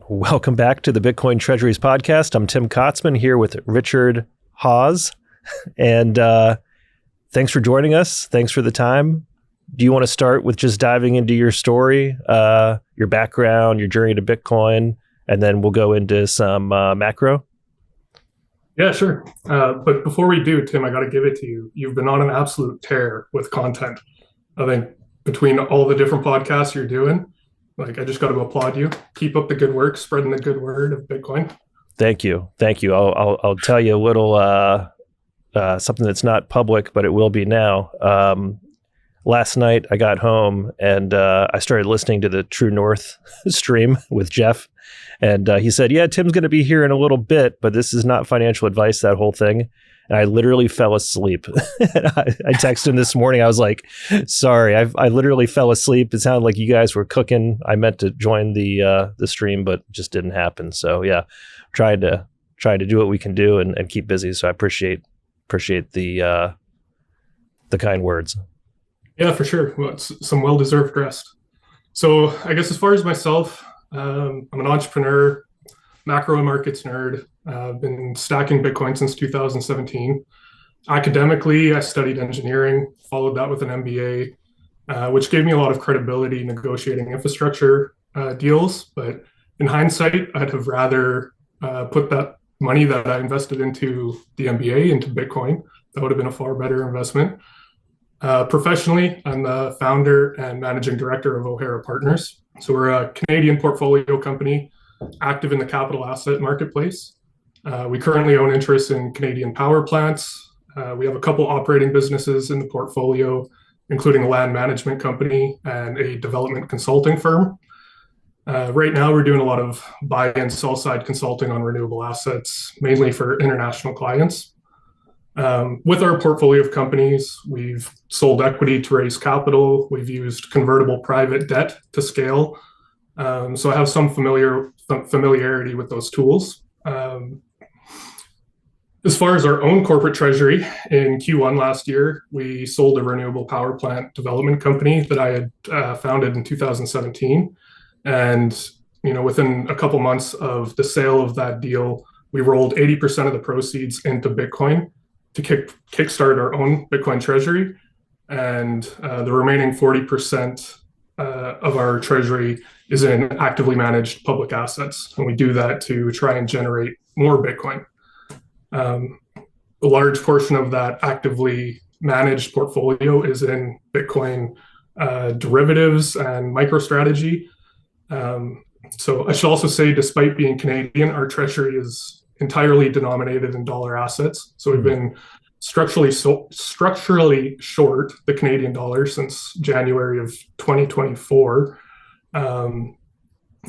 Welcome back to the Bitcoin Treasuries podcast. I'm Tim Kotzman here with Richard Haas. And thanks for joining us. Thanks for the time. Do you want to start with just diving into your story, your background, your journey to Bitcoin, and then we'll go into some macro? Yeah, sure. But before we do, Tim, I got to give it to you. You've been on an absolute tear with content. I think between all the different podcasts you're doing, I just got to applaud you. Keep up the good work, spreading the good word of Bitcoin. Thank you. I'll tell you a little something that's not public, but it will be now. Last night I got home and I started listening to the True North stream with Jeff, and he said, "Yeah, Tim's going to be here in a little bit, but this is not financial advice." That whole thing. And I literally fell asleep. I texted him this morning. I was like, sorry, I literally fell asleep. It sounded like you guys were cooking. I meant to join the stream, but just didn't happen. So yeah, trying to do what we can do and keep busy. So I appreciate the kind words. Yeah, for sure. Well, it's some well-deserved rest. So I guess as far as myself, I'm an entrepreneur, macro markets nerd. I've been stacking Bitcoin since 2017. Academically, I studied engineering, followed that with an MBA, which gave me a lot of credibility negotiating infrastructure deals. But in hindsight, I'd have rather put that money that I invested into the MBA into Bitcoin. That would have been a far better investment. Professionally, I'm the founder and managing director of O'Hara Partners. So we're a Canadian portfolio company active in the capital asset marketplace. We currently own interests in Canadian power plants. We have a couple operating businesses in the portfolio, including a land management company and a development consulting firm. Right now, we're doing a lot of buy and sell side consulting on renewable assets, mainly for international clients. With our portfolio of companies, we've sold equity to raise capital. We've used convertible private debt to scale. So I have some familiarity with those tools. As far as our own corporate treasury, in Q1 last year, we sold a renewable power plant development company that I had founded in 2017. And within a couple months of the sale of that deal, we rolled 80% of the proceeds into Bitcoin to kickstart our own Bitcoin treasury. And the remaining 40% of our treasury is in actively managed public assets. And we do that to try and generate more Bitcoin. A large portion of that actively managed portfolio is in Bitcoin derivatives and Microstrategy. So I should also say, despite being Canadian, our treasury is entirely denominated in dollar assets. So we've been structurally short the Canadian dollar since January of 2024.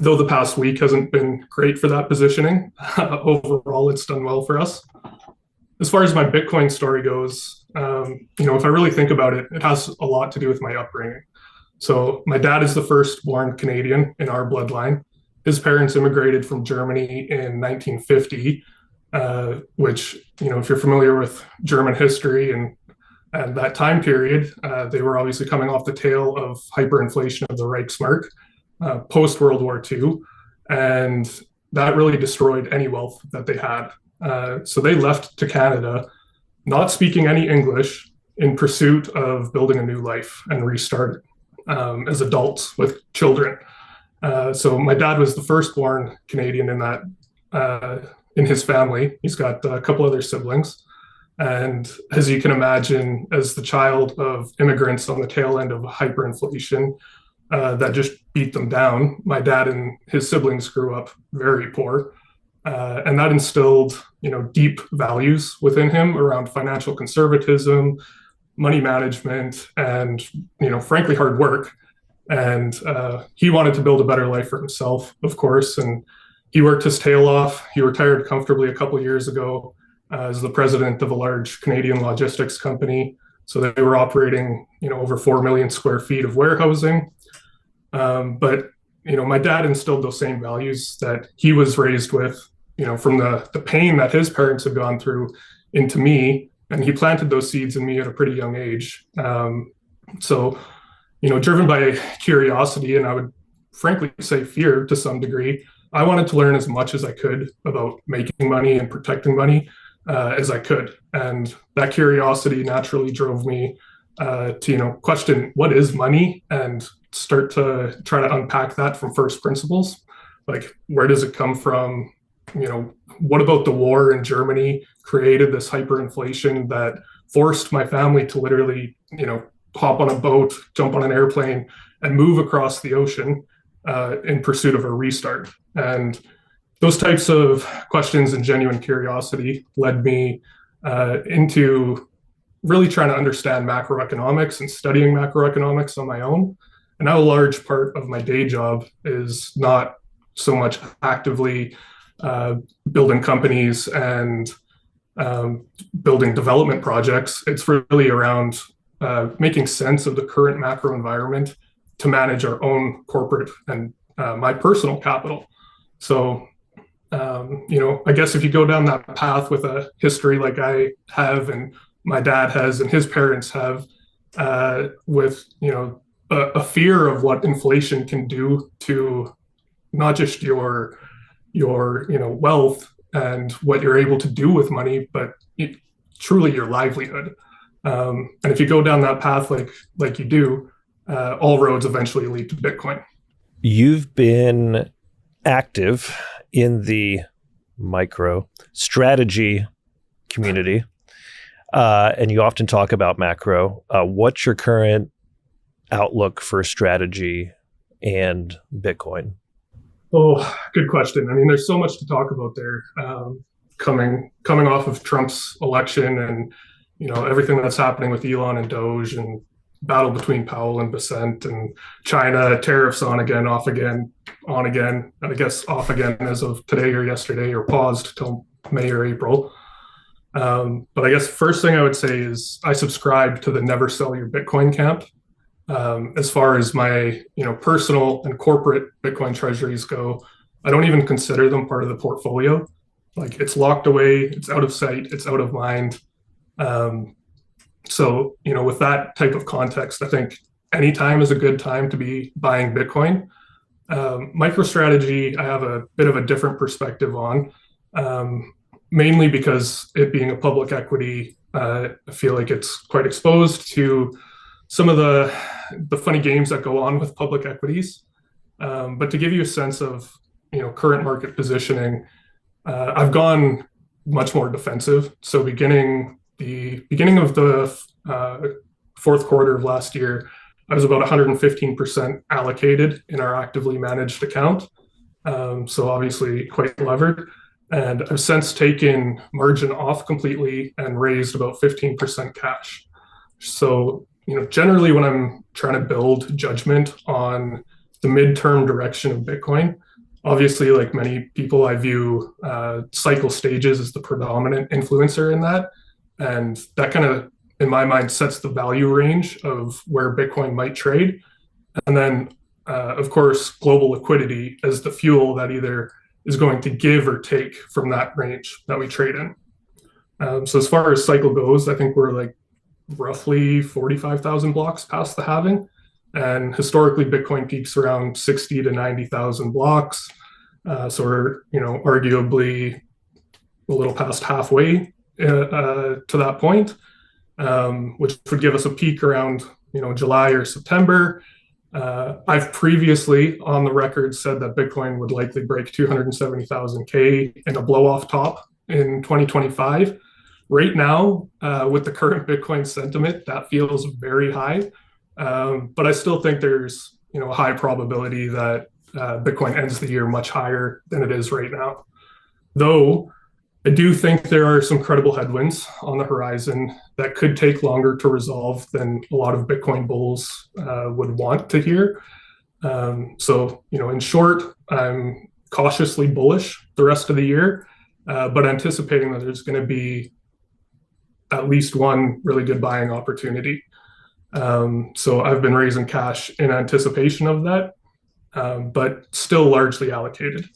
Though the past week hasn't been great for that positioning, overall it's done well for us. As far as my Bitcoin story goes, if I really think about it, it has a lot to do with my upbringing. So my dad is the first-born Canadian in our bloodline. His parents immigrated from Germany in 1950, which, if you're familiar with German history and that time period, they were obviously coming off the tail of hyperinflation of the Reichsmark post-World War II, and that really destroyed any wealth that they had. So they left to Canada, not speaking any English, in pursuit of building a new life and restart as adults with children. So my dad was the firstborn Canadian in that in his family. He's got a couple other siblings. And as you can imagine, as the child of immigrants on the tail end of hyperinflation, that just beat them down. My dad and his siblings grew up very poor. And that instilled, deep values within him around financial conservatism, money management, and, frankly, hard work. And he wanted to build a better life for himself, of course. And he worked his tail off. He retired comfortably a couple of years ago as the president of a large Canadian logistics company. So they were operating, over 4 million square feet of warehousing. But my dad instilled those same values that he was raised with, from the pain that his parents had gone through into me. And he planted those seeds in me at a pretty young age. So, driven by curiosity, and I would frankly say fear to some degree, I wanted to learn as much as I could about making money and protecting money as I could. And that curiosity naturally drove me to, question what is money and start to try to unpack that from first principles. Like, where does it come from? What about the war in Germany created this hyperinflation that forced my family to literally, hop on a boat, jump on an airplane, and move across the ocean in pursuit of a restart? And those types of questions and genuine curiosity led me into really trying to understand macroeconomics and studying macroeconomics on my own. And now a large part of my day job is not so much actively building companies and building development projects. It's really around making sense of the current macro environment to manage our own corporate and my personal capital. So, I guess if you go down that path with a history like I have and my dad has and his parents have, with, a fear of what inflation can do to not just your wealth and what you're able to do with money, but truly your livelihood. And if you go down that path like you do, all roads eventually lead to Bitcoin. You've been active in the micro strategy community, and you often talk about macro. What's your current outlook for strategy and Bitcoin? Oh, good question. I mean, there's so much to talk about there. Coming off of Trump's election and everything that's happening with Elon and Doge and battle between Powell and Besant and China, tariffs on again, off again, on again, and I guess off again as of today or yesterday, or paused till May or April. But I guess first thing I would say is I subscribe to the never sell your Bitcoin camp. As far as my personal and corporate Bitcoin treasuries go, I don't even consider them part of the portfolio. Like, it's locked away, it's out of sight, it's out of mind. So, with that type of context, I think any time is a good time to be buying Bitcoin. Microstrategy, I have a bit of a different perspective on, mainly because it being a public equity, I feel like it's quite exposed to some of the funny games that go on with public equities. But to give you a sense of current market positioning, I've gone much more defensive. So beginning of the fourth quarter of last year, I was about 115% allocated in our actively managed account. So obviously quite levered. And I've since taken margin off completely and raised about 15% cash. So, generally when I'm trying to build judgment on the midterm direction of Bitcoin, obviously, like many people, I view cycle stages as the predominant influencer in that. And that kind of, in my mind, sets the value range of where Bitcoin might trade. And then, of course, global liquidity as the fuel that either is going to give or take from that range that we trade in. So as far as cycle goes, I think we're like roughly 45,000 blocks past the halving. And historically, Bitcoin peaks around 60 to 90,000 blocks. So we're, arguably a little past halfway to that point, which would give us a peak around, July or September. I've previously on the record said that Bitcoin would likely break 270,000K in a blow off top in 2025. Right now, with the current Bitcoin sentiment, that feels very high. But I still think there's, a high probability that Bitcoin ends the year much higher than it is right now. Though I do think there are some credible headwinds on the horizon that could take longer to resolve than a lot of Bitcoin bulls would want to hear. So, in short, I'm cautiously bullish the rest of the year, but anticipating that there's going to be at least one really good buying opportunity. So I've been raising cash in anticipation of that, but still largely allocated.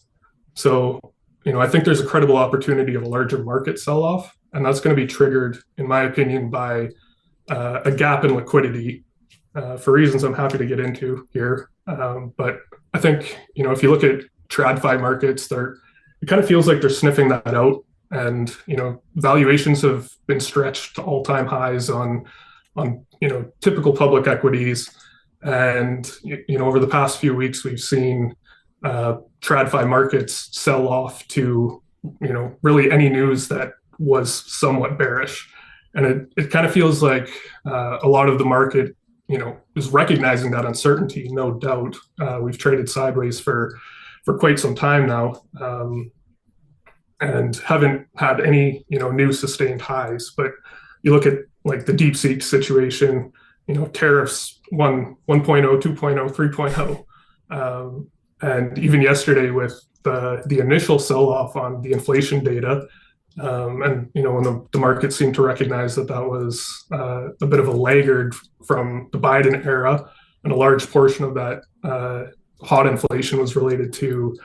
So, I think there's a credible opportunity of a larger market sell-off, and that's going to be triggered, in my opinion, by a gap in liquidity for reasons I'm happy to get into here. But I think, if you look at TradFi markets, it kind of feels like they're sniffing that out. And, valuations have been stretched to all-time highs on typical public equities. And, over the past few weeks, we've seen TradFi markets sell off to, really any news that was somewhat bearish. And it kind of feels like a lot of the market, is recognizing that uncertainty, no doubt. We've traded sideways for quite some time now, and haven't had any, new sustained highs. But you look at like the DeepSeek situation, tariffs 1.0, 2.0, 3.0. And even yesterday with the initial sell-off on the inflation data, and when the market seemed to recognize that was a bit of a laggard from the Biden era, and a large portion of that hot inflation was related to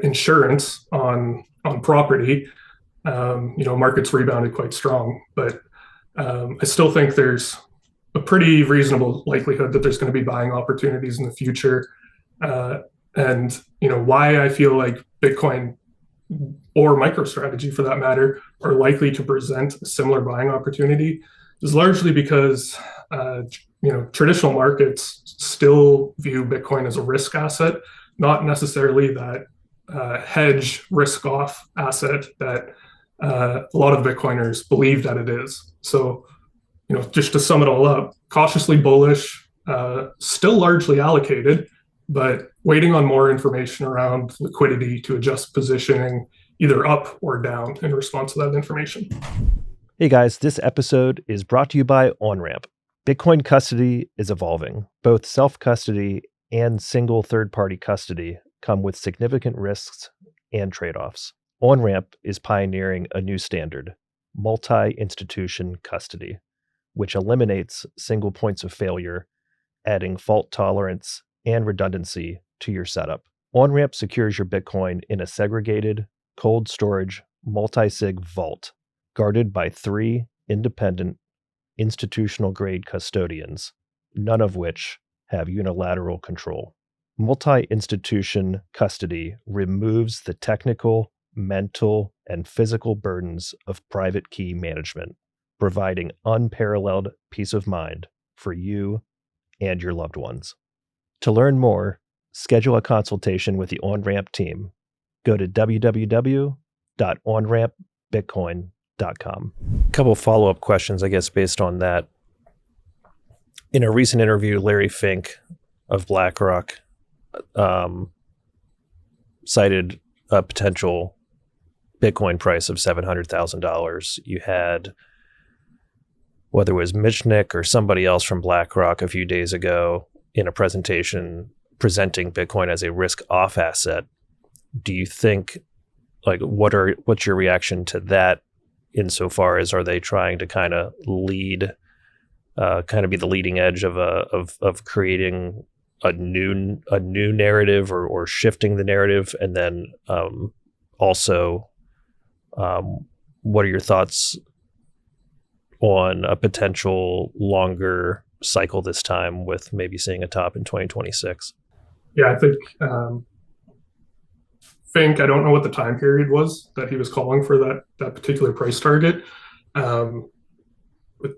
insurance on property. Markets rebounded quite strong, but I still think there's a pretty reasonable likelihood that there's going to be buying opportunities in the future. And why I feel like Bitcoin or MicroStrategy, for that matter, are likely to present a similar buying opportunity is largely because traditional markets still view Bitcoin as a risk asset, not necessarily that hedge risk off asset that a lot of Bitcoiners believe that it is. So, just to sum it all up, cautiously bullish, still largely allocated, but waiting on more information around liquidity to adjust positioning either up or down in response to that information. Hey guys, this episode is brought to you by OnRamp. Bitcoin custody is evolving. Both self-custody and single third-party custody come with significant risks and trade-offs. OnRamp is pioneering a new standard, multi-institution custody, which eliminates single points of failure, adding fault tolerance and redundancy to your setup. OnRamp secures your Bitcoin in a segregated, cold storage, multi-sig vault, guarded by 3 independent, institutional-grade custodians, none of which have unilateral control. Multi-institution custody removes the technical, mental, and physical burdens of private key management, providing unparalleled peace of mind for you and your loved ones. To learn more, schedule a consultation with the OnRamp team. Go to www.onrampbitcoin.com. A couple of follow-up questions, I guess, based on that. In a recent interview, Larry Fink of BlackRock cited a potential Bitcoin price of $700,000. You had, whether it was Michnik or somebody else from BlackRock a few days ago, in a presentation presenting Bitcoin as a risk-off asset. Do you think, what's your reaction to that insofar as are they trying to kind of be the leading edge of creating a new narrative or shifting the narrative? And then also, what are your thoughts on a potential longer cycle this time with maybe seeing a top in 2026? Yeah, I think Fink, I don't know what the time period was that he was calling for that particular price target.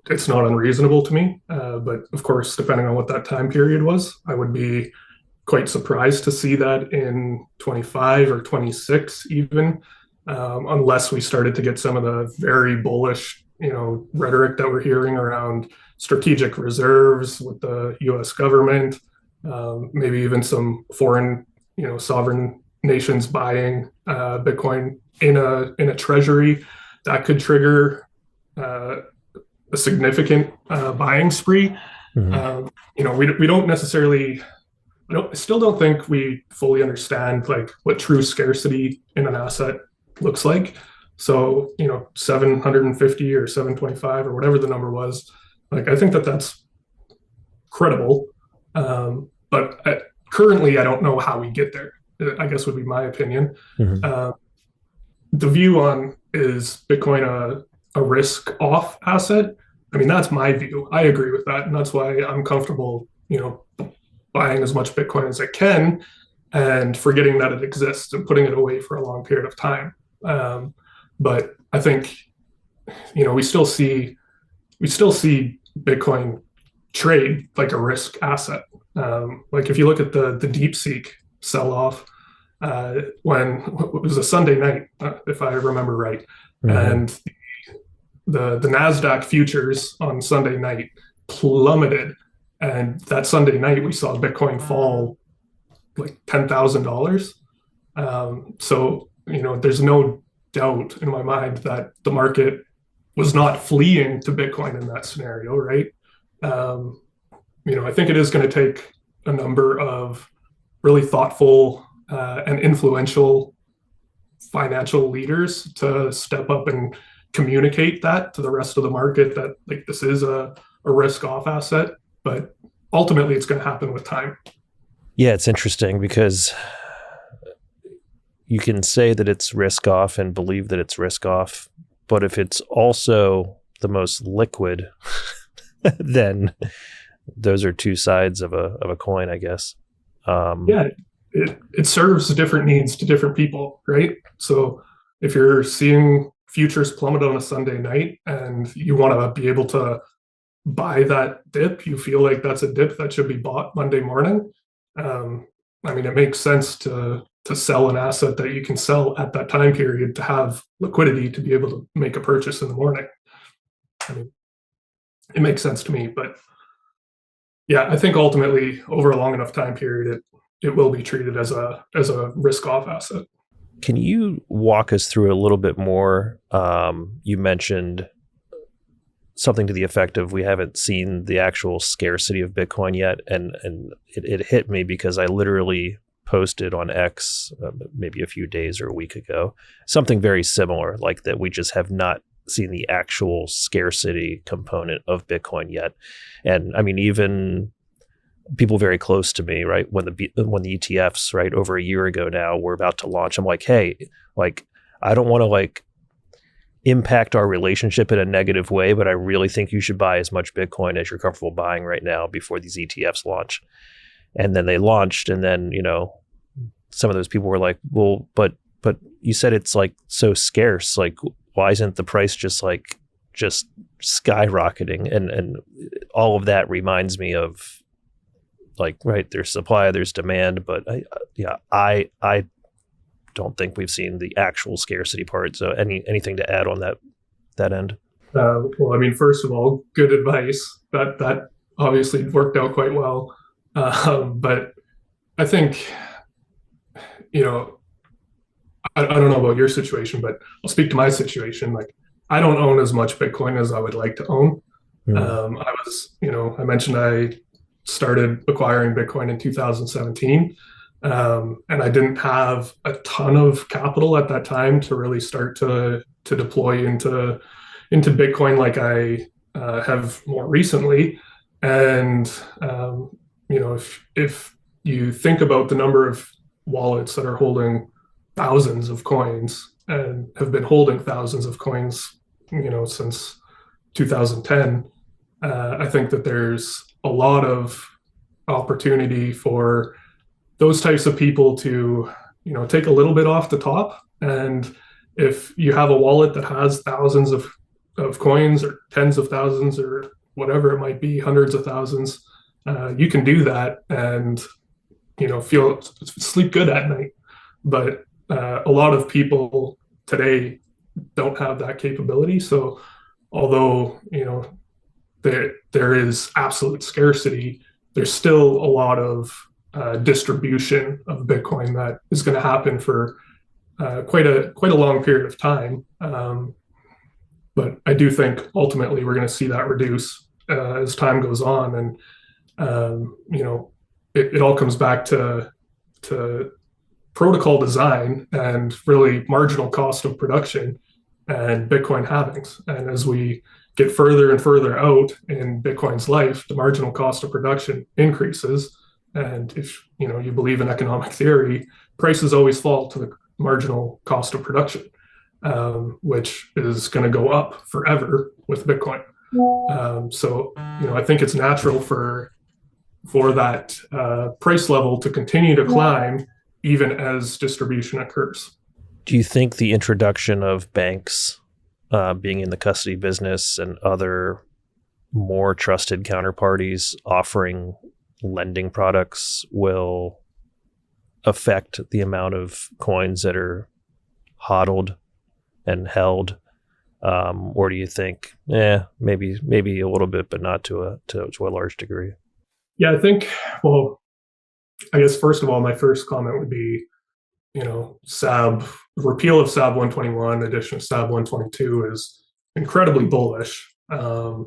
It's not unreasonable to me, but of course, depending on what that time period was, I would be quite surprised to see that in 25 or 26 even, unless we started to get some of the very bullish rhetoric that we're hearing around strategic reserves with the U.S. government, maybe even some foreign, sovereign nations buying Bitcoin in a treasury that could trigger a significant buying spree. Mm-hmm. We don't necessarily. I still don't think we fully understand what true scarcity in an asset looks like. So, 750 or 725 or whatever the number was, I think that's credible. But currently, I don't know how we get there, I guess would be my opinion. Mm-hmm. The view on is Bitcoin a risk off asset? I mean, that's my view. I agree with that. And that's why I'm comfortable, buying as much Bitcoin as I can. and forgetting that it exists and putting it away for a long period of time. But I think, we still see Bitcoin trade like a risk asset. Like if you look at the DeepSeek sell off, when it was a Sunday night, if I remember right, and the Nasdaq futures on Sunday night plummeted, and that Sunday night we saw Bitcoin fall like $10,000. So there's no doubt in my mind that the market was not fleeing to Bitcoin in that scenario, right? I think it is going to take a number of really thoughtful and influential financial leaders to step up and communicate that to the rest of the market that like this is a risk off asset, but ultimately it's going to happen with time. Yeah, it's interesting because you can say that it's risk off and believe that it's risk off, but if it's also the most liquid, then those are two sides of a coin, I guess. Yeah, it serves different needs to different people, right? So if you're seeing futures plummet on a Sunday night and you want to be able to buy that dip, you feel like that's a dip that should be bought Monday morning. It makes sense to sell an asset that you can sell at that time period to have liquidity to be able to make a purchase in the morning. It makes sense to me, but yeah, I think ultimately over a long enough time period, it will be treated as a risk off asset. Can you walk us through a little bit more? You mentioned something to the effect of we haven't seen the actual scarcity of Bitcoin yet, and it hit me because I literally posted on X maybe a few days or a week ago something very similar, like that we just have not seen the actual scarcity component of Bitcoin yet. And I mean, even people very close to me, right, when the ETFs, right, over a year ago now, were about to launch, I'm like, hey, like, I don't want to like impact our relationship in a negative way, but I really think you should buy as much Bitcoin as you're comfortable buying right now before these ETFs launch. And then they launched, and then, some of those people were like, well, but you said it's like so scarce, like why isn't the price just skyrocketing? And all of that reminds me of like, right, there's supply, there's demand, but I don't think we've seen the actual scarcity part. So anything to add on that end? First of all, good advice. That obviously worked out quite well. But I think, I don't know about your situation, but I'll speak to my situation. Like, I don't own as much Bitcoin as I would like to own. I mentioned I started acquiring Bitcoin in 2017. And I didn't have a ton of capital at that time to really start to deploy into Bitcoin like I have more recently. And if you think about the number of wallets that are holding thousands of coins and have been holding thousands of coins, since 2010, I think that there's a lot of opportunity for those types of people to, take a little bit off the top. And if you have a wallet that has thousands of coins or tens of thousands or whatever it might be, hundreds of thousands, you can do that and, sleep good at night. But a lot of people today don't have that capability. So although, there is absolute scarcity, there's still a lot of distribution of Bitcoin that is going to happen for quite a long period of time. But I do think ultimately we're going to see that reduce as time goes on, and it all comes back to protocol design and really marginal cost of production and Bitcoin halvings. And as we get further and further out in Bitcoin's life, the marginal cost of production increases. And if you believe in economic theory, prices always fall to the marginal cost of production, which is going to go up forever with Bitcoin. So I think it's natural for that price level to continue to climb even as distribution occurs. Do you think the introduction of banks being in the custody business and other more trusted counterparties offering lending products will affect the amount of coins that are HODLed and held? Or do you think, maybe a little bit, but not to a large degree? Yeah, I think, well, I guess first of all, my first comment would be, SAB, repeal of SAB 121, addition of SAB 122 is incredibly bullish. The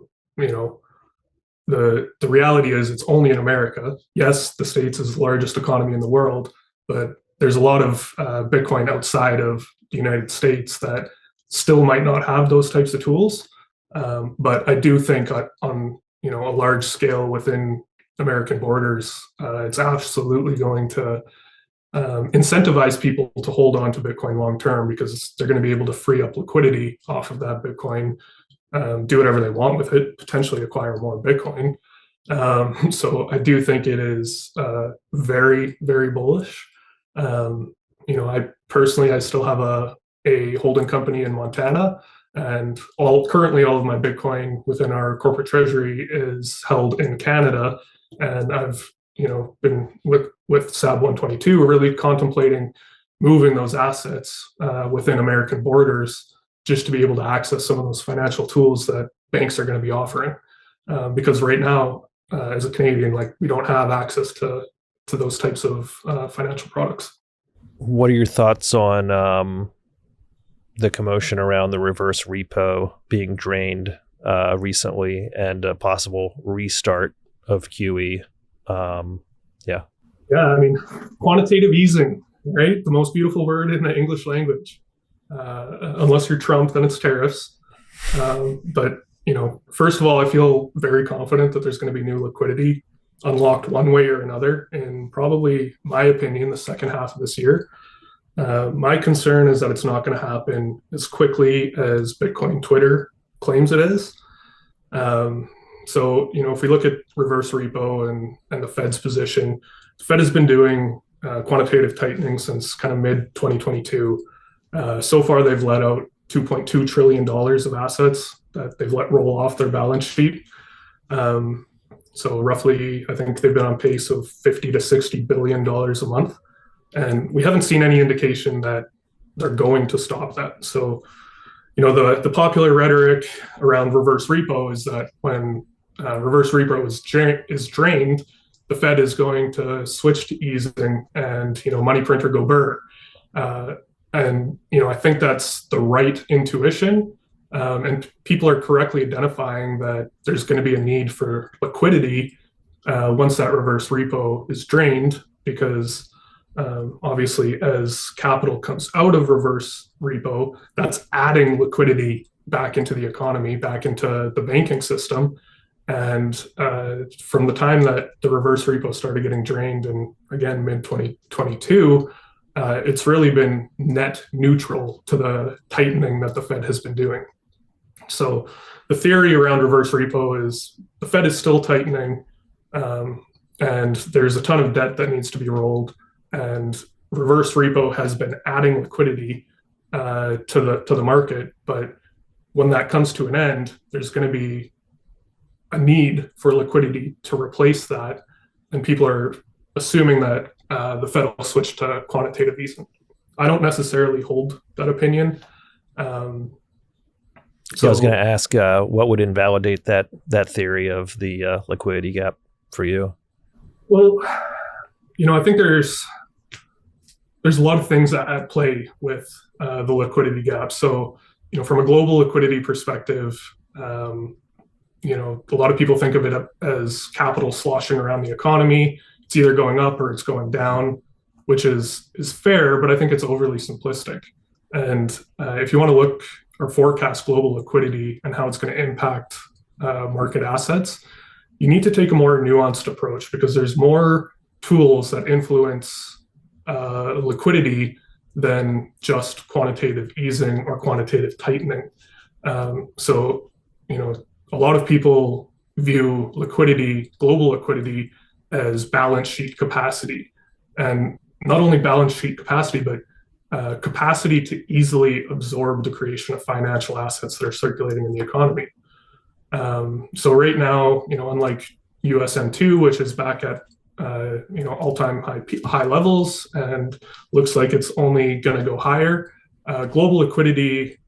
reality is it's only in America. Yes, the States is the largest economy in the world, but there's a lot of Bitcoin outside of the United States that still might not have those types of tools. But I do think on a large scale within American borders, it's absolutely going to incentivize people to hold on to Bitcoin long term, because they're going to be able to free up liquidity off of that Bitcoin, do whatever they want with it, potentially acquire more Bitcoin. So I do think it is very, very bullish. I still have a holding company in Montana, and currently all of my Bitcoin within our corporate treasury is held in Canada. And I've been with SAB 122 really contemplating moving those assets within American borders, just to be able to access some of those financial tools that banks are going to be offering. Because right now, as a Canadian, we don't have access to those types of financial products. What are your thoughts on the commotion around the reverse repo being drained recently, and a possible restart of QE? Yeah, I mean, quantitative easing, right? The most beautiful word in the English language. Unless you're Trump, then it's tariffs. But first of all, I feel very confident that there's going to be new liquidity unlocked one way or another in, probably, my opinion, the second half of this year. My concern is that it's not going to happen as quickly as Bitcoin Twitter claims it is. So, if we look at reverse repo and the Fed's position, the Fed has been doing quantitative tightening since kind of mid 2022. So far, they've let out $2.2 trillion of assets that they've let roll off their balance sheet. So roughly, I think they've been on pace of $50 to $60 billion a month. And we haven't seen any indication that they're going to stop that. So, the popular rhetoric around reverse repo is that when reverse repo is drained, the Fed is going to switch to easing and, money printer go burr. And I think that's the right intuition. And people are correctly identifying that there's going to be a need for liquidity once that reverse repo is drained, because obviously, as capital comes out of reverse repo, that's adding liquidity back into the economy, back into the banking system. And from the time that the reverse repo started getting drained, and again, mid 2022, it's really been net neutral to the tightening that the Fed has been doing. So the theory around reverse repo is the Fed is still tightening, and there's a ton of debt that needs to be rolled. And reverse repo has been adding liquidity to the market. But when that comes to an end, there's going to be a need for liquidity to replace that. And people are assuming that the Fed will switch to quantitative easing. I don't necessarily hold that opinion. So I was going to ask, what would invalidate that theory of the liquidity gap for you? Well, I think there's a lot of things at play with the liquidity gap. So, from a global liquidity perspective, a lot of people think of it as capital sloshing around the economy. It's either going up or it's going down, which is fair, but I think it's overly simplistic. And if you want to look or forecast global liquidity and how it's going to impact market assets, you need to take a more nuanced approach, because there's more tools that influence liquidity than just quantitative easing or quantitative tightening. So, a lot of people view liquidity, global liquidity, as balance sheet capacity. And not only balance sheet capacity, but capacity to easily absorb the creation of financial assets that are circulating in the economy. So right now, unlike USM2, which is back at all-time high levels and looks like it's only going to go higher, global liquidity,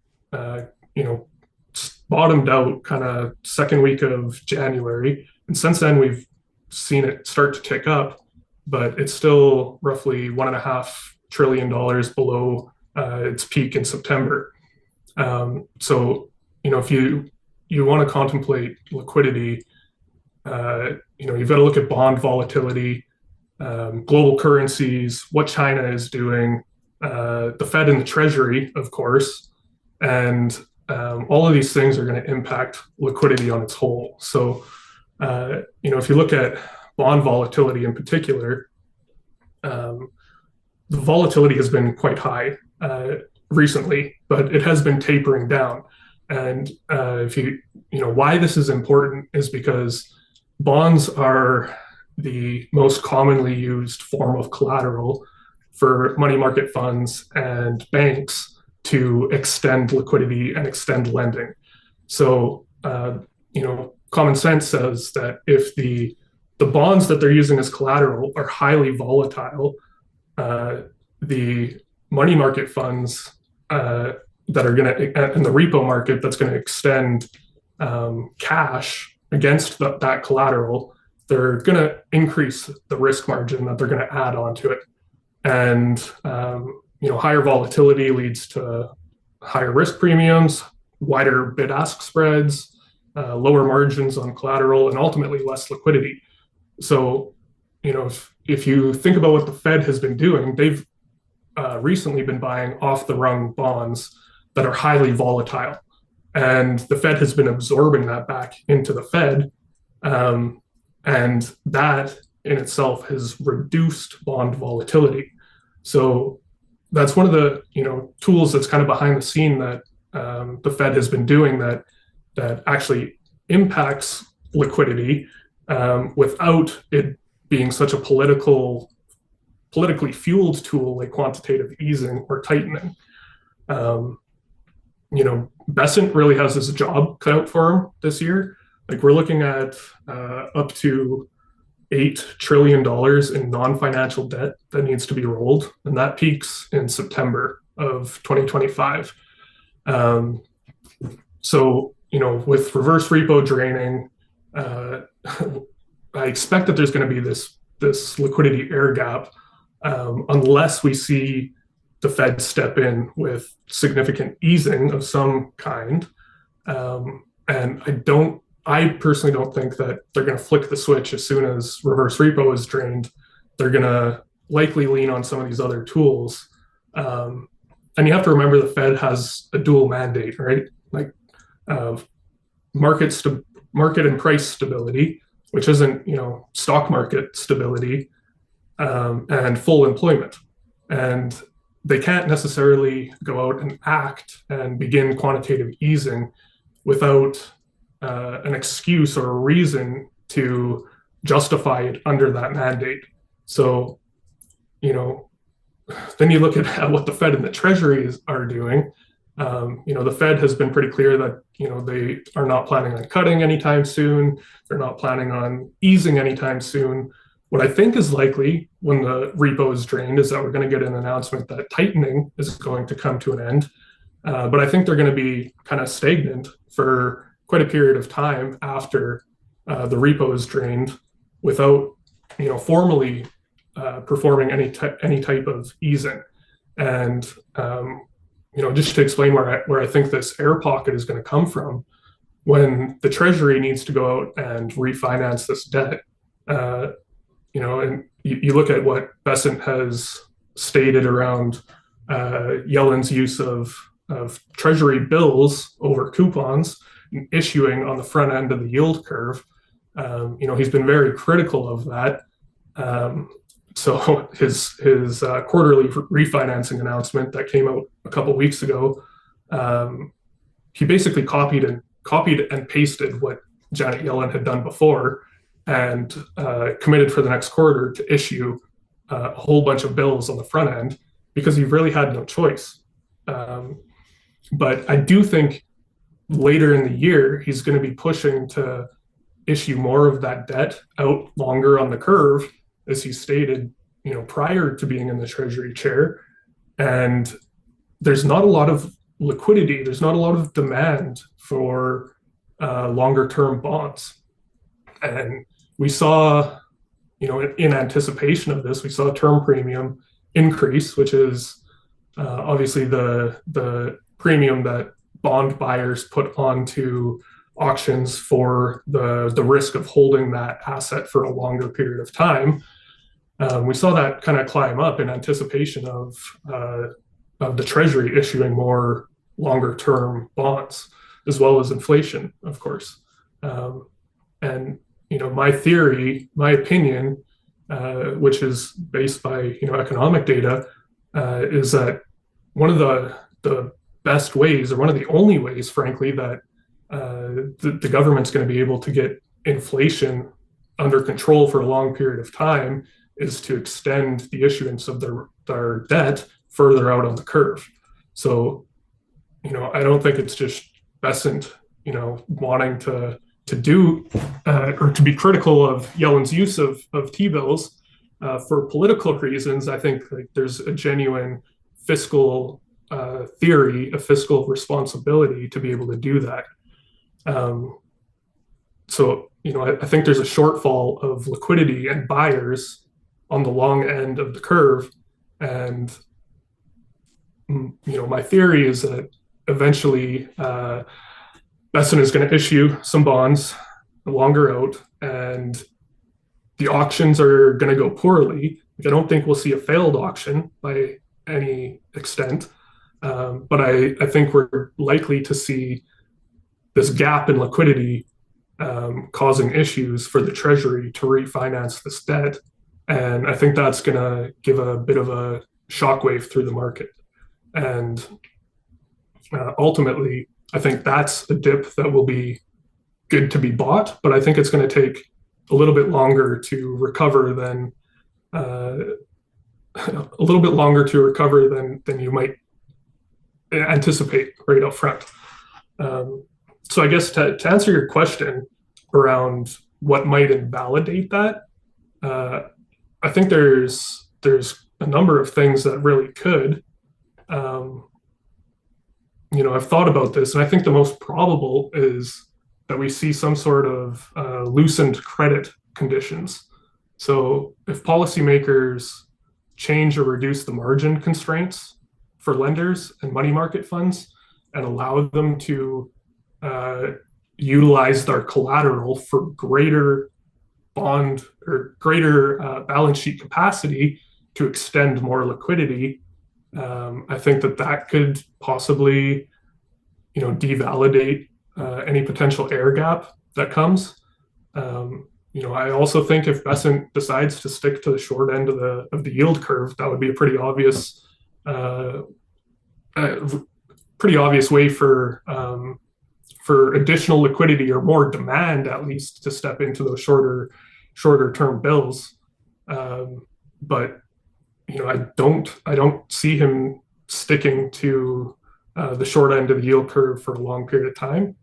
bottomed out kind of second week of January, and since then we've seen it start to tick up, but it's still roughly $1.5 trillion below its peak in September. So, if you want to contemplate liquidity, you've got to look at bond volatility, global currencies, what China is doing, the Fed and the Treasury, of course, and all of these things are going to impact liquidity on its whole. So, if you look at bond volatility in particular, the volatility has been quite high recently, but it has been tapering down. And if why this is important is because bonds are the most commonly used form of collateral for money market funds and banks to extend liquidity and extend lending. So, common sense says that if the bonds that they're using as collateral are highly volatile, the money market funds that are going to, in the repo market, that's going to extend cash against that collateral, they're going to increase the risk margin that they're going to add onto it. And, higher volatility leads to higher risk premiums, wider bid-ask spreads, lower margins on collateral, and ultimately less liquidity. So, if you think about what the Fed has been doing, they've recently been buying off-the-run bonds that are highly volatile. And the Fed has been absorbing that back into the Fed. And that in itself has reduced bond volatility. So that's one of the tools that's kind of behind the scene that the Fed has been doing that actually impacts liquidity without it being such a politically fueled tool like quantitative easing or tightening. Bessent really has this job cut out for him this year. Like, we're looking at up to $8 trillion in non-financial debt that needs to be rolled, and that peaks in September of 2025. So, with reverse repo draining, I expect that there's going to be this liquidity air gap unless we see the Fed step in with significant easing of some kind. And I personally don't think that they're going to flick the switch as soon as reverse repo is drained. They're going to likely lean on some of these other tools. And you have to remember the Fed has a dual mandate, right? Like market and price stability, which isn't, stock market stability, and full employment. And they can't necessarily go out and act and begin quantitative easing without an excuse or a reason to justify it under that mandate. So, then you look at what the Fed and the Treasury are doing. The Fed has been pretty clear that, they are not planning on cutting anytime soon. They're not planning on easing anytime soon. What I think is likely when the repo is drained is that we're going to get an announcement that tightening is going to come to an end. But I think they're going to be kind of stagnant for quite a period of time after the repo is drained without, formally performing any type of easing. And, just to explain where I think this air pocket is going to come from, when the Treasury needs to go out and refinance this debt, and you look at what Bessent has stated around Yellen's use of Treasury bills over coupons, issuing on the front end of the yield curve. He's been very critical of that. So his quarterly refinancing announcement that came out a couple of weeks ago, he basically copied and pasted what Janet Yellen had done before, and committed for the next quarter to issue a whole bunch of bills on the front end because he really had no choice. But I do think later in the year, he's going to be pushing to issue more of that debt out longer on the curve, as he stated, prior to being in the Treasury chair. And there's not a lot of liquidity. There's not a lot of demand for longer term bonds. And we saw, in anticipation of this, we saw a term premium increase, which is obviously the premium that bond buyers put onto auctions for the risk of holding that asset for a longer period of time. We saw that kind of climb up in anticipation of the Treasury issuing more longer term bonds, as well as inflation, of course. And my theory, my opinion, which is based by economic data, is that one of the best ways, or one of the only ways, frankly, that the government's going to be able to get inflation under control for a long period of time is to extend the issuance of their debt further out on the curve. So, I don't think it's just Besant, wanting to do or to be critical of Yellen's use of T-bills for political reasons. I think there's a genuine fiscal theory, a fiscal responsibility to be able to do that. So, I think there's a shortfall of liquidity and buyers on the long end of the curve. And, my theory is that eventually Besant is going to issue some bonds longer out, and the auctions are going to go poorly. I don't think we'll see a failed auction by any extent, but I think we're likely to see this gap in liquidity causing issues for the Treasury to refinance this debt. And I think that's going to give a bit of a shockwave through the market. And ultimately, I think that's a dip that will be good to be bought, but I think it's going to take a little bit longer to recover than you might anticipate right up front. So I guess to answer your question around what might invalidate that, I think there's a number of things that really could. I've thought about this, and I think the most probable is that we see some sort of loosened credit conditions. So if policymakers change or reduce the margin constraints for lenders and money market funds and allow them to utilize their collateral for greater bond or greater balance sheet capacity to extend more liquidity, I think that could possibly, devalidate any potential air gap that comes. I also think if Besant decides to stick to the short end of the yield curve, that would be a pretty obvious way for additional liquidity or more demand, at least, to step into those shorter term bills. But I don't see him sticking to the short end of the yield curve for a long period of time.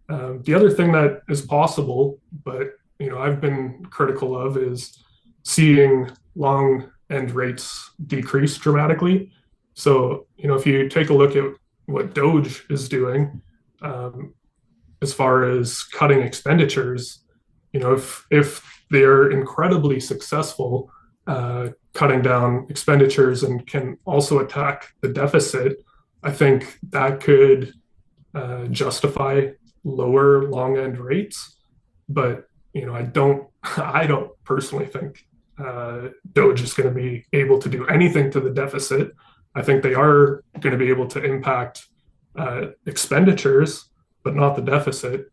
The other thing that is possible, but I've been critical of, is seeing long end rates decrease dramatically. So if you take a look at what Doge is doing, as far as cutting expenditures, if they're incredibly successful cutting down expenditures and can also attack the deficit, I think that could justify lower long end rates. But I don't personally think Doge is going to be able to do anything to the deficit. I think they are going to be able to impact expenditures, but not the deficit.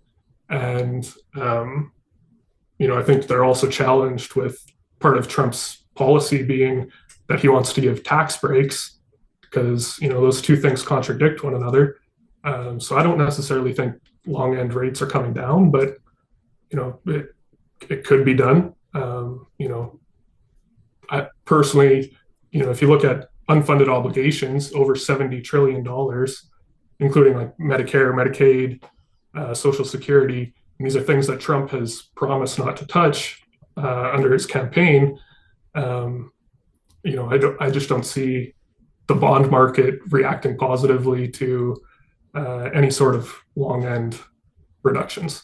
And I think they're also challenged with part of Trump's policy being that he wants to give tax breaks, because those two things contradict one another. So I don't necessarily think long end rates are coming down, but it could be done. I personally, if you look at unfunded obligations, over $70 trillion, including like Medicare, Medicaid, Social Security. And these are things that Trump has promised not to touch under his campaign. I just don't see the bond market reacting positively to any sort of long end reductions.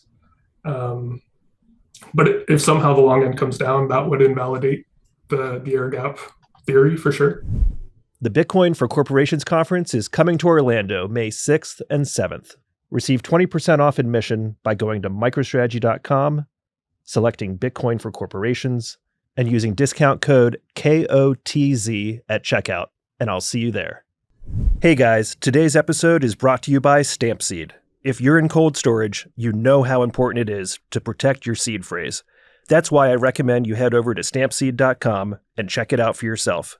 But if somehow the long end comes down, that would invalidate the air gap theory for sure. The Bitcoin for Corporations Conference is coming to Orlando May 6th and 7th. Receive 20% off admission by going to microstrategy.com, selecting Bitcoin for Corporations, and using discount code KOTZ at checkout, and I'll see you there. Hey guys, today's episode is brought to you by Stampseed. If you're in cold storage, you know how important it is to protect your seed phrase. That's why I recommend you head over to stampseed.com and check it out for yourself.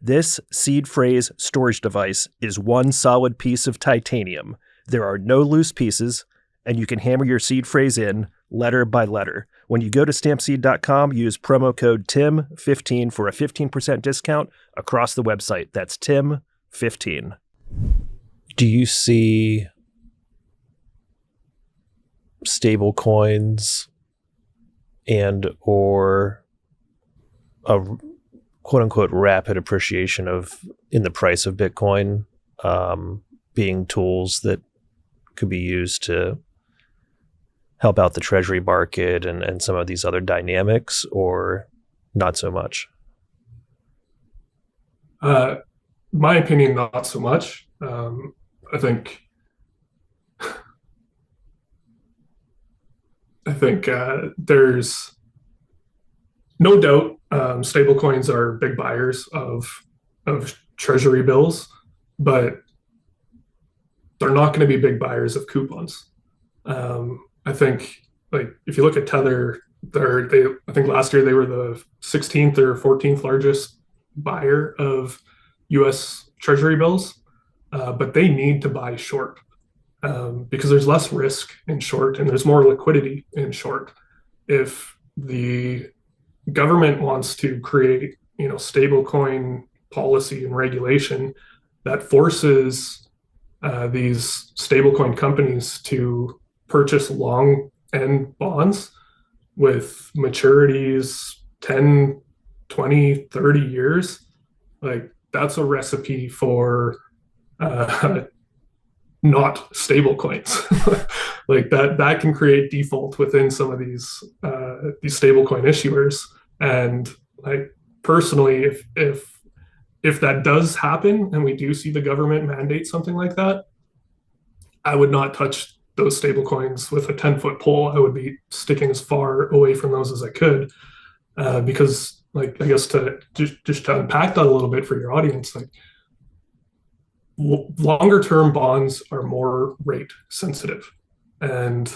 This seed phrase storage device is one solid piece of titanium. There are no loose pieces, and you can hammer your seed phrase in letter by letter. When you go to stampseed.com, use promo code TIM15 for a 15% discount across the website. That's TIM15. Do you see stable coins and or a quote unquote rapid appreciation in the price of Bitcoin being tools that could be used to help out the Treasury market and some of these other dynamics, or not so much? My opinion, not so much. I think there's no doubt stablecoins are big buyers of Treasury bills, but they're not going to be big buyers of coupons. I think, like, if you look at Tether, I think last year they were the 16th or 14th largest buyer of U.S. Treasury bills, but they need to buy short because there's less risk in short and there's more liquidity in short. If the government wants to create, stablecoin policy and regulation that forces these stablecoin companies to purchase long end bonds with maturities 10, 20, 30 years, like, that's a recipe for not stable coins. Like that can create default within some of these stablecoin issuers. And, like, personally, if that does happen and we do see the government mandate something like that, I would not touch those stablecoins with a 10-foot pole. I would be sticking as far away from those as I could, because, like, I guess to unpack that a little bit for your audience, like, longer term bonds are more rate sensitive, and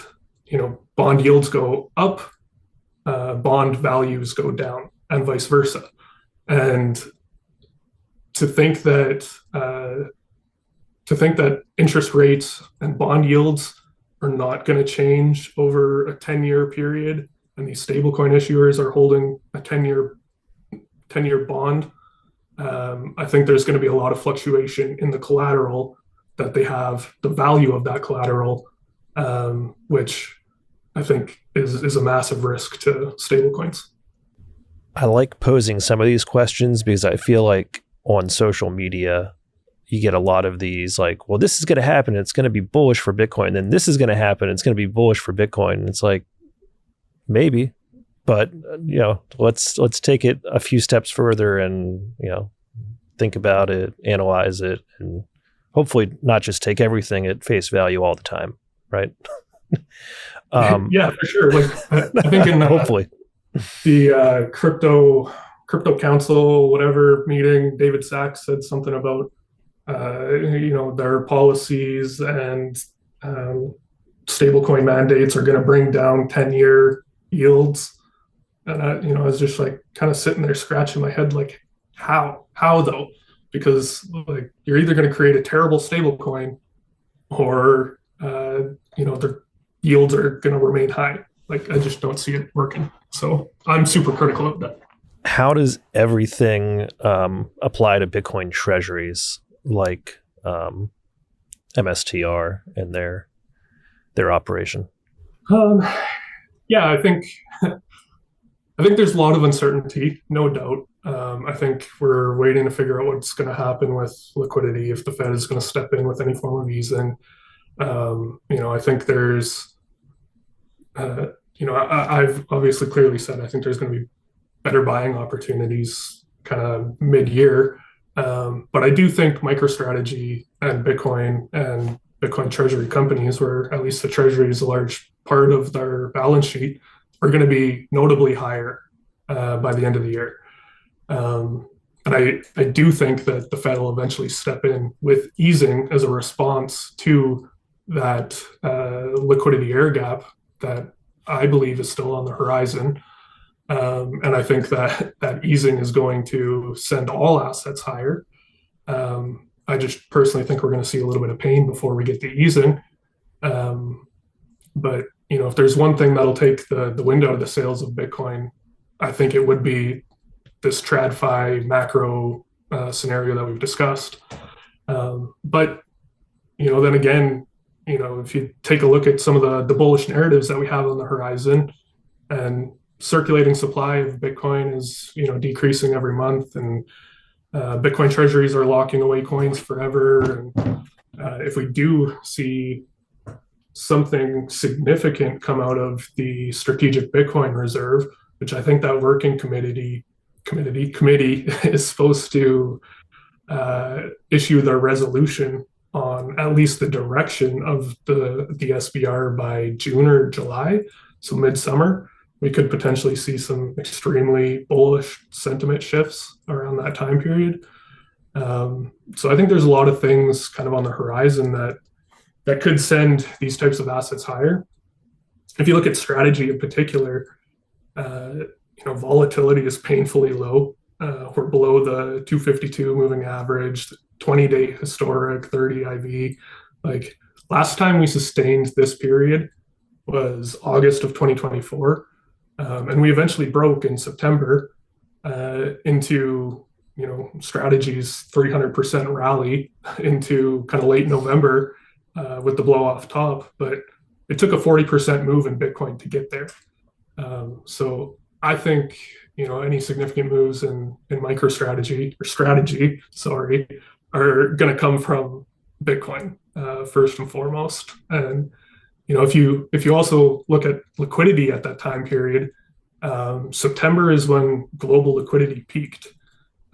bond yields go up, bond values go down, and vice versa. And to think that interest rates and bond yields are not going to change over a 10-year period, and these stablecoin issuers are holding a 10-year bond, I think there's going to be a lot of fluctuation in the collateral that they have, the value of that collateral, which I think is a massive risk to stablecoins. I like posing some of these questions because I feel like on social media, you get a lot of these, like, well, this is going to happen, it's going to be bullish for Bitcoin. Then this is going to happen, it's going to be bullish for Bitcoin. And it's like, maybe, but let's take it a few steps further and think about it, analyze it, and hopefully not just take everything at face value all the time, right? Yeah, for sure. Like, I think in hopefully the crypto council whatever meeting, David Sachs said something about their policies and stablecoin mandates are going to bring down 10-year yields. And I was just, like, kind of sitting there scratching my head, like, how though? Because, like, you're either going to create a terrible stablecoin or their yields are going to remain high. Like, I just don't see it working. So I'm super critical of that. how does everything apply to Bitcoin treasuries like MSTR and their operation? Um, yeah, I think there's a lot of uncertainty, no doubt. I think we're waiting to figure out what's going to happen with liquidity if the Fed is going to step in with any form of easing. I think there's, I've obviously clearly said I think there's going to be better buying opportunities kind of mid-year. But I do think MicroStrategy and Bitcoin treasury companies, where at least the treasury is a large part of their balance sheet, are going to be notably higher by the end of the year. And I do think that the Fed will eventually step in with easing as a response to that liquidity air gap that I believe is still on the horizon. And I think that that easing is going to send all assets higher. I just personally think we're going to see a little bit of pain before we get the easing. Um, but if there's one thing that'll take the wind out of the sails of Bitcoin, I think it would be this TradFi macro scenario that we've discussed. But then again, if you take a look at some of the bullish narratives that we have on the horizon, and circulating supply of Bitcoin is decreasing every month, and Bitcoin treasuries are locking away coins forever. And if we do see something significant come out of the strategic Bitcoin reserve, which I think that working committee is supposed to issue their resolution on at least the direction of the SBR by June or July, so midsummer. We could potentially see some extremely bullish sentiment shifts around that time period. So I think there's a lot of things kind of on the horizon that could send these types of assets higher. If you look at strategy in particular, volatility is painfully low. We're below the 252 moving average, 20-day historic, 30 IV. Like last time we sustained this period was August of 2024. And we eventually broke in September into, strategy's 300% rally into kind of late November with the blow off top. But it took a 40% move in Bitcoin to get there. So I think, any significant moves in MicroStrategy or strategy, sorry, are going to come from Bitcoin first and foremost. And if you also look at liquidity at that time period, September is when global liquidity peaked.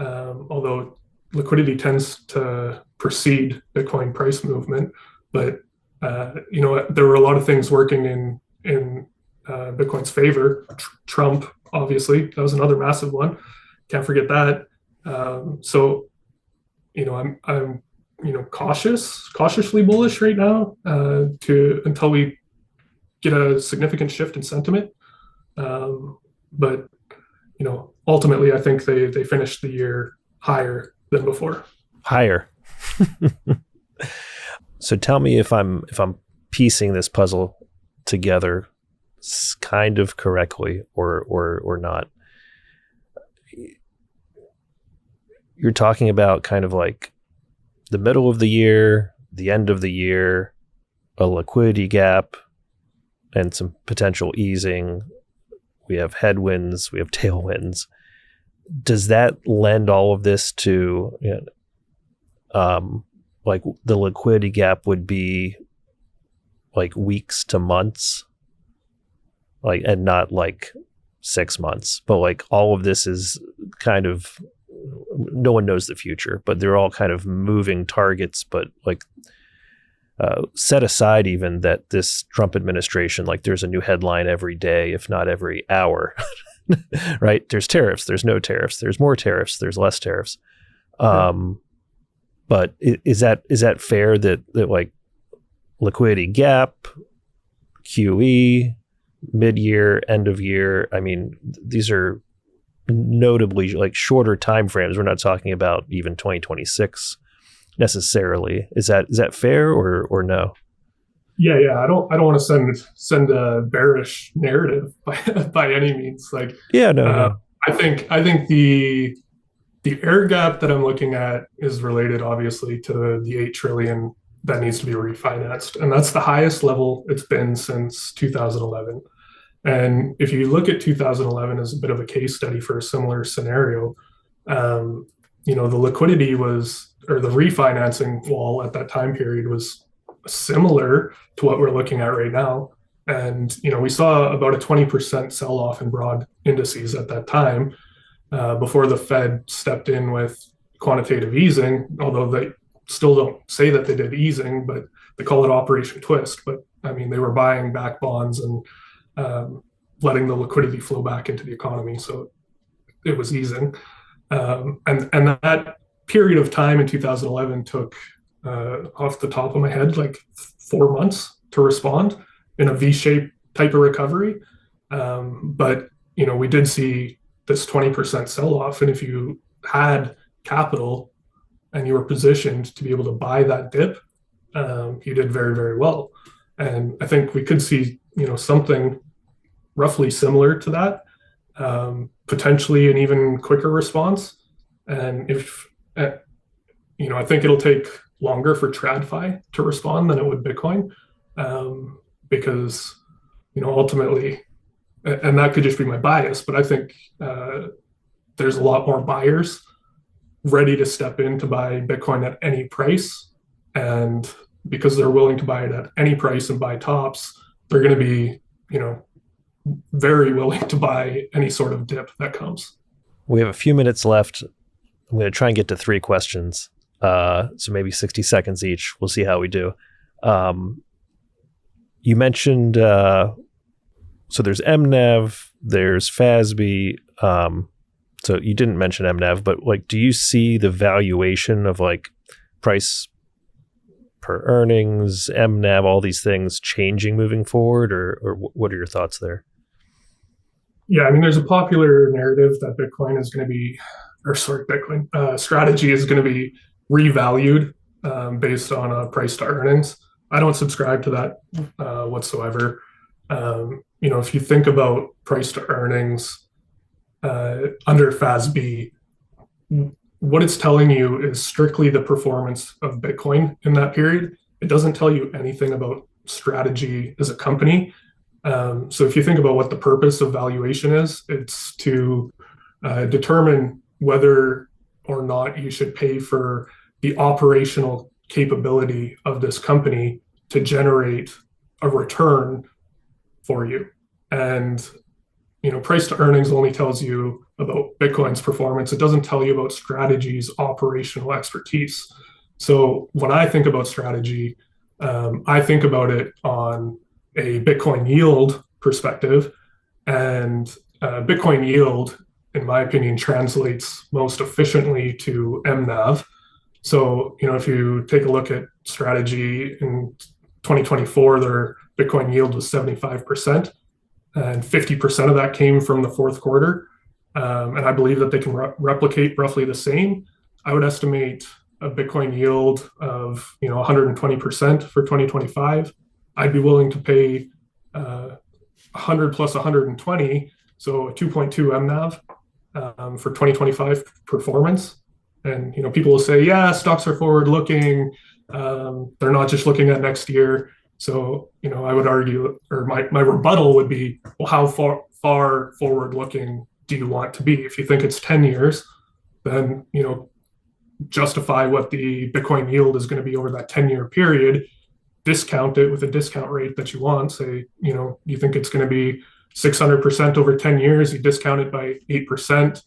Although liquidity tends to precede Bitcoin price movement, but there were a lot of things working in Bitcoin's favor. Trump, obviously, that was another massive one. Can't forget that. So I'm cautiously bullish right now until we get a significant shift in sentiment. But ultimately, I think they finished the year higher than before. Higher. So tell me if I'm piecing this puzzle together kind of correctly or not. You're talking about kind of like the middle of the year, the end of the year, a liquidity gap, and some potential easing. We have headwinds, we have tailwinds. Does that lend all of this to, like the liquidity gap would be like weeks to months, like, and not like 6 months, but like all of this is kind of, no one knows the future, but they're all kind of moving targets. But like set aside even that this Trump administration, like there's a new headline every day, if not every hour, right? There's tariffs, there's no tariffs, there's more tariffs, there's less tariffs. But is that fair that like liquidity gap, QE, mid-year, end of year? I mean, these are notably like shorter time frames. We're not talking about even 2026 necessarily. Is that fair or no? Yeah. I don't want to send a bearish narrative by any means. Like, Yeah, no. I think the air gap that I'm looking at is related obviously to the 8 trillion that needs to be refinanced, and that's the highest level it's been since 2011. And if you look at 2011 as a bit of a case study for a similar scenario, um, the liquidity was, or the refinancing wall at that time period was similar to what we're looking at right now. And, we saw about a 20% sell off in broad indices at that time, before the Fed stepped in with quantitative easing, although they still don't say that they did easing, but they call it Operation Twist. But I mean, they were buying back bonds and letting the liquidity flow back into the economy. So it was easing. And that period of time in 2011 took, off the top of my head, like 4 months to respond in a V-shaped type of recovery. But we did see this 20% sell-off, and if you had capital and you were positioned to be able to buy that dip, you did very, very well. And I think we could see something roughly similar to that, potentially an even quicker response. And if I think it'll take longer for TradFi to respond than it would Bitcoin, because ultimately, and that could just be my bias, but I think there's a lot more buyers ready to step in to buy Bitcoin at any price, and because they're willing to buy it at any price and buy tops, they're going to be very willing to buy any sort of dip that comes. We have a few minutes left. I'm going to try and get to 3 questions. So maybe 60 seconds each. We'll see how we do. You mentioned, so there's MNAV, there's FASB. So you didn't mention MNAV, but do you see the valuation of price per earnings, MNAV, all these things changing moving forward, or what are your thoughts there? Yeah, I mean, there's a popular narrative that Bitcoin is going to be, Bitcoin strategy is going to be revalued based on price to earnings. I don't subscribe to that whatsoever. If you think about price to earnings under FASB, what it's telling you is strictly the performance of Bitcoin in that period. It doesn't tell you anything about strategy as a company. So if you think about what the purpose of valuation is, it's to determine whether or not you should pay for the operational capability of this company to generate a return for you. And price to earnings only tells you about Bitcoin's performance. It doesn't tell you about strategy's operational expertise. So when I think about strategy, I think about it on a Bitcoin yield perspective, and Bitcoin yield, in my opinion, translates most efficiently to MNAV. So, if you take a look at strategy in 2024, their Bitcoin yield was 75%, and 50% of that came from the fourth quarter. And I believe that they can replicate roughly the same. I would estimate a Bitcoin yield of 120% for 2025. I'd be willing to pay 100 plus 120, so a 2.2 MNAV for 2025 performance. And people will say, yeah, stocks are forward looking. They're not just looking at next year. So I would argue, or my rebuttal would be, well, how far forward looking do you want to be? If you think it's 10 years, then justify what the Bitcoin yield is going to be over that 10-year period, discount it with a discount rate that you want. Say, you think it's going to be 600% over 10 years, you discount it by 8%.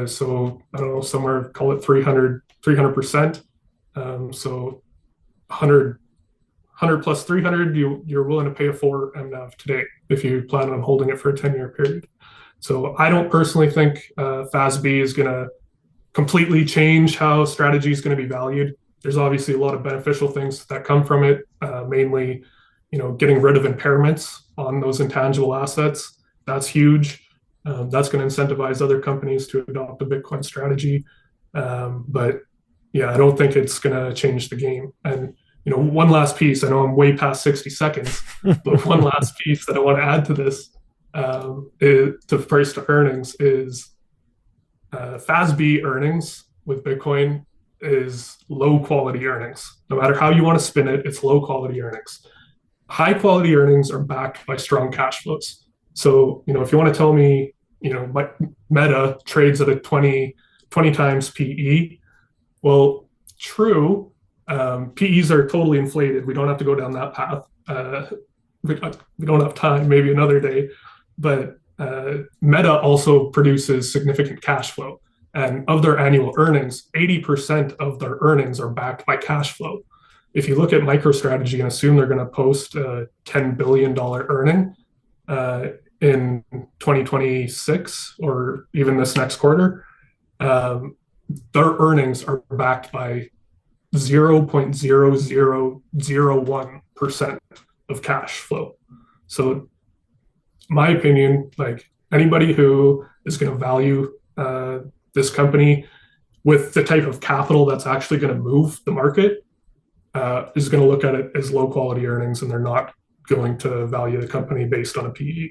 So I don't know, somewhere, call it 300%. So 100 plus 300, you're willing to pay a 4 MNAV today if you plan on holding it for a 10-year period. So I don't personally think FASB is going to completely change how strategy is going to be valued. There's obviously a lot of beneficial things that come from it, mainly, getting rid of impairments on those intangible assets. That's huge. That's going to incentivize other companies to adopt a Bitcoin strategy. But yeah, I don't think it's going to change the game. And, one last piece, I know I'm way past 60 seconds, but one last piece that I want to add to this to price to earnings is FASB earnings with Bitcoin is low quality earnings. No matter how you want to spin it, it's low quality earnings. High quality earnings are backed by strong cash flows. So, if you want to tell me, Meta trades at a 20 times PE, well, true. PEs are totally inflated. We don't have to go down that path. We don't have time, maybe another day. But Meta also produces significant cash flow. And of their annual earnings, 80% of their earnings are backed by cash flow. If you look at MicroStrategy and assume they're going to post a $10 billion earning in 2026 or even this next quarter, their earnings are backed by 0.0001% of cash flow. So, my opinion, like anybody who is going to value this company with the type of capital that's actually going to move the market is going to look at it as low quality earnings, and they're not going to value the company based on a PE, in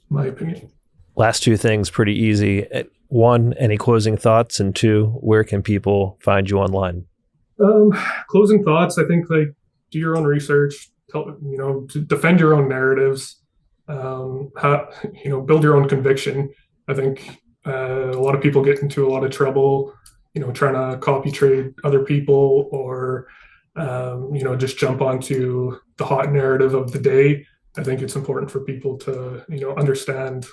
my opinion. Last two things, pretty easy. One, any closing thoughts? And two, where can people find you online? Closing thoughts, I think, like, do your own research, to defend your own narratives, build your own conviction. I think a lot of people get into a lot of trouble, trying to copy trade other people or, just jump onto the hot narrative of the day. I think it's important for people to, understand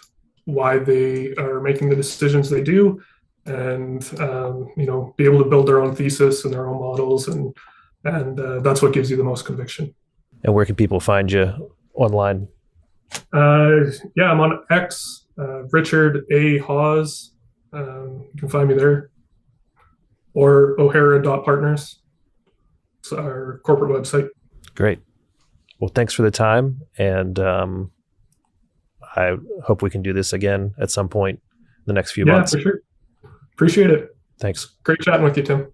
why they are making the decisions they do, and be able to build their own thesis and their own models, and that's what gives you the most conviction. And where can people find you online? I'm on X, Richard A. Haas. You can find me there, or O'Hara.partners. It's our corporate website. Great. Well, thanks for the time, and I hope we can do this again at some point in the next few months. Yeah, for sure. Appreciate it. Thanks. Great chatting with you, Tim.